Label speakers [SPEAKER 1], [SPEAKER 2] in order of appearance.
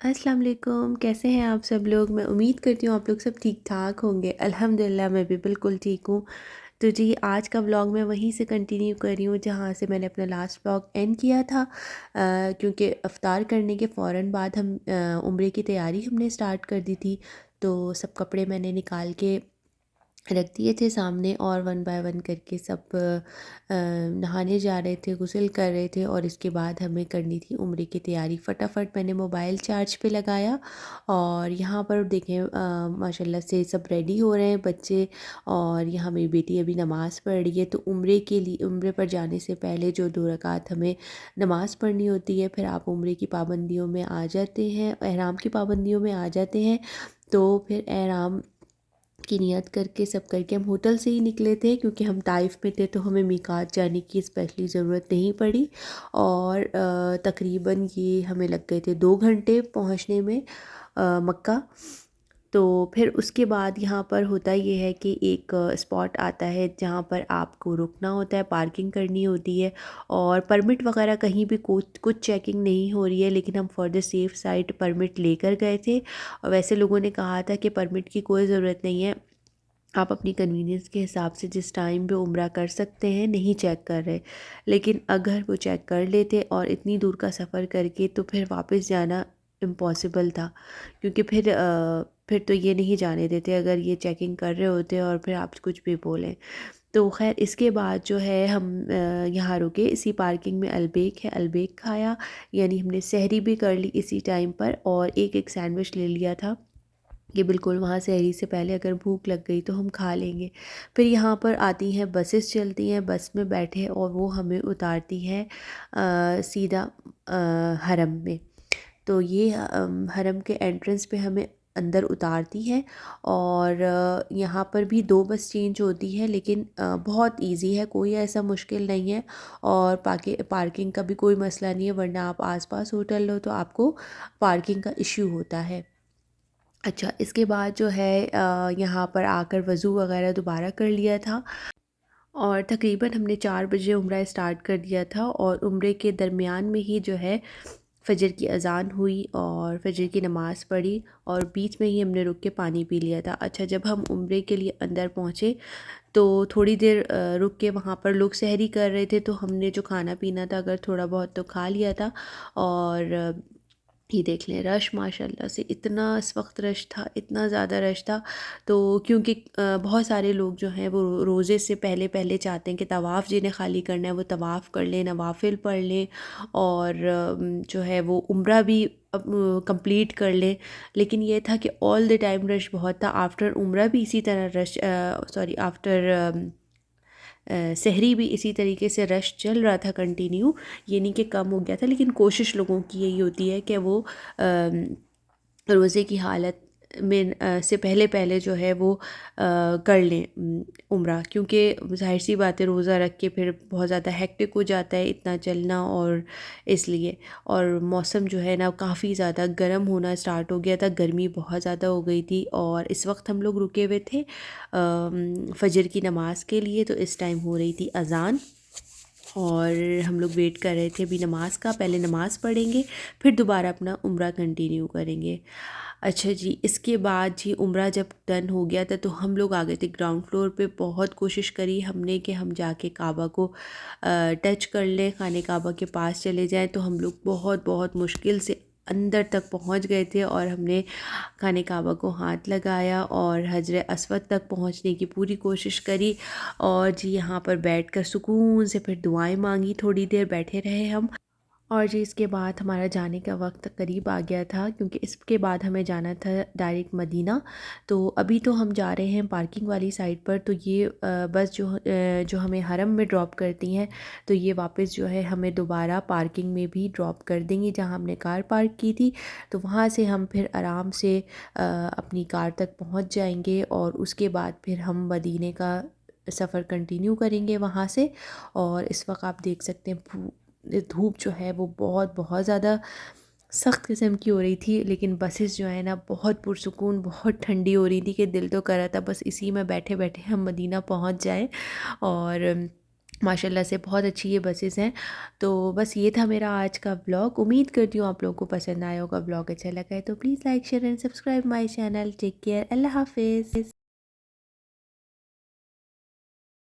[SPEAKER 1] अस्सलाम वालेकुम, कैसे हैं आप सब लोग। मैं उम्मीद करती हूँ आप लोग सब ठीक ठाक होंगे। अल्हम्दुलिल्लाह मैं भी बिल्कुल ठीक हूँ। तो जी आज का व्लॉग मैं वहीं से कंटिन्यू कर रही हूँ जहाँ से मैंने अपना लास्ट व्लॉग एंड किया था। क्योंकि इफ्तार करने के फ़ौरन बाद हम उम्रे की तैयारी हमने स्टार्ट कर दी थी। तो सब कपड़े मैंने निकाल के रख दिए थे सामने और वन बाय वन करके सब नहाने जा रहे थे, गुस्ल कर रहे थे और इसके बाद हमें करनी थी उम्रे की तैयारी। फटाफट मैंने मोबाइल चार्ज पे लगाया और यहाँ पर देखें माशाल्लाह से सब रेडी हो रहे हैं बच्चे। और यहाँ मेरी बेटी अभी नमाज़ पढ़ रही है। तो उम्रे के लिए उम्रे पर जाने से पहले जो 2 रकात हमें नमाज़ पढ़नी होती है, फिर आप उम्रे की पाबंदियों में आ जाते हैं, एहराम की पाबंदियों में आ जाते हैं। तो फिर एहराम की नियत करके सब करके हम होटल से ही निकले थे, क्योंकि हम ताइफ़ में थे तो हमें मीकात जाने की स्पेशली ज़रूरत नहीं पड़ी। और तकरीबन ये हमें लग गए थे 2 घंटे पहुंचने में मक्का। तो फिर उसके बाद यहाँ पर होता ये है कि एक स्पॉट आता है जहाँ पर आपको रुकना होता है, पार्किंग करनी होती है और परमिट वगैरह कहीं भी कुछ कुछ चेकिंग नहीं हो रही है, लेकिन हम for the safe side permit लेकर गए थे। और वैसे लोगों ने कहा था कि परमिट की कोई ज़रूरत नहीं है, आप अपनी कन्वीनियंस के हिसाब से जिस टाइम पे उम्रा कर सकते हैं, नहीं चेक कर रहे। लेकिन अगर वो चेक कर लेते और इतनी दूर का सफ़र करके, तो फिर वापस जाना इम्पॉसिबल था। क्योंकि फिर तो ये नहीं जाने देते अगर ये चेकिंग कर रहे होते और फिर आप कुछ भी बोलें। तो ख़ैर इसके बाद जो है हम यहाँ रुके, इसी पार्किंग में अलबेक है, अलबेक खाया। यानी हमने सहरी भी कर ली इसी टाइम पर और एक-एक सैंडविच ले लिया था कि बिल्कुल वहाँ सहरी से पहले अगर भूख लग गई तो हम खा लेंगे। फिर यहाँ पर आती हैं बसेस, चलती हैं, बस में बैठे और वो हमें उतारती हैं सीधा हरम में। तो ये हरम के एंट्रेंस पे हमें अंदर उतारती है। और यहाँ पर भी 2 बस चेंज होती है, लेकिन बहुत इजी है, कोई ऐसा मुश्किल नहीं है। और पार्किंग का भी कोई मसला नहीं है, वरना आप आसपास होटल लो तो आपको पार्किंग का इश्यू होता है। अच्छा, इसके बाद जो है यहाँ पर आकर वज़ू वग़ैरह दोबारा कर लिया था और तकरीबन हमने 4 बजे उम्रा स्टार्ट कर दिया था और उम्रे के दरमियान में ही जो है फ़जर की अज़ान हुई और फ़जर की नमाज़ पढ़ी और बीच में ही हमने रुक के पानी पी लिया था। अच्छा, जब हम उम्रे के लिए अंदर पहुँचे तो थोड़ी देर रुक के वहाँ पर लोग सहरी कर रहे थे, तो हमने जो खाना पीना था अगर थोड़ा बहुत तो खा लिया था। और ये देख लें रश माशाल्लाह से इतना इस वक्त रश था, इतना ज़्यादा रश था। तो क्योंकि बहुत सारे लोग जो हैं वो रोज़े से पहले पहले चाहते हैं कि तवाफ़ जिन्हें खाली करना है वो तवाफ़ कर लें, नवाफिल पढ़ लें और जो है वो उम्रा भी कंप्लीट कर लें। लेकिन ये था कि ऑल द टाइम रश बहुत था। आफ्टर उम्रा भी इसी तरह रश, सॉरी आफ्टर सहरी भी इसी तरीके से रश चल रहा था कंटिन्यू। ये नहीं कि कम हो गया था, लेकिन कोशिश लोगों की यही होती है कि वो रोज़े की हालत में से पहले पहले जो है वो कर लें उम्रा। क्योंकि ज़ाहिर सी बात है रोज़ा रख के फिर बहुत ज़्यादा हेक्टिक हो जाता है इतना चलना, और इसलिए। और मौसम जो है ना काफ़ी ज़्यादा गर्म होना स्टार्ट हो गया था, गर्मी बहुत ज़्यादा हो गई थी। और इस वक्त हम लोग रुके हुए थे फ़जर की नमाज़ के लिए। तो इस टाइम हो रही थी अज़ान और हम लोग वेट कर रहे थे अभी नमाज़ का, पहले नमाज़ पढ़ेंगे फिर दोबारा अपना उम्रा कंटिन्यू करेंगे। अच्छा जी, इसके बाद जी उम्रा जब डन हो गया था तो हम लोग आ गए थे ग्राउंड फ्लोर पे। बहुत कोशिश करी हमने कि हम जाके काबा को टच कर लें, खाने काबा के पास चले जाएं। तो हम लोग बहुत बहुत मुश्किल से अंदर तक पहुंच गए थे और हमने खाने काबा को हाथ लगाया और हजर अस्वद तक पहुंचने की पूरी कोशिश करी। और जी यहाँ पर बैठकर सुकून से फिर दुआएं मांगी, थोड़ी देर बैठे रहे हम। और जी इसके बाद हमारा जाने का वक्त करीब आ गया था, क्योंकि इसके बाद हमें जाना था डायरेक्ट मदीना। तो अभी तो हम जा रहे हैं पार्किंग वाली साइड पर। तो ये बस जो हमें हरम में ड्रॉप करती हैं, तो ये वापस जो है हमें दोबारा पार्किंग में भी ड्रॉप कर देंगी जहां हमने कार पार्क की थी। तो वहां से हम फिर आराम से अपनी कार तक पहुंच जाएंगे और उसके बाद फिर हम मदीने का सफ़र कंटिन्यू करेंगे वहाँ से। और इस वक्त आप देख सकते हैं धूप जो है वो बहुत बहुत ज़्यादा सख्त किस्म की हो रही थी, लेकिन बसेस जो है ना बहुत पुरसुकून, बहुत ठंडी हो रही थी कि दिल तो कर रहा था बस इसी में बैठे बैठे हम मदीना पहुंच जाएं। और माशाल्लाह से बहुत अच्छी ये बसेस हैं। तो बस ये था मेरा आज का व्लॉग। उम्मीद करती हूँ आप लोगों को पसंद आया होगा। व्लॉग अच्छा लगा है तो please like share and subscribe my channel. Take care, अल्लाह हाफ़िज़।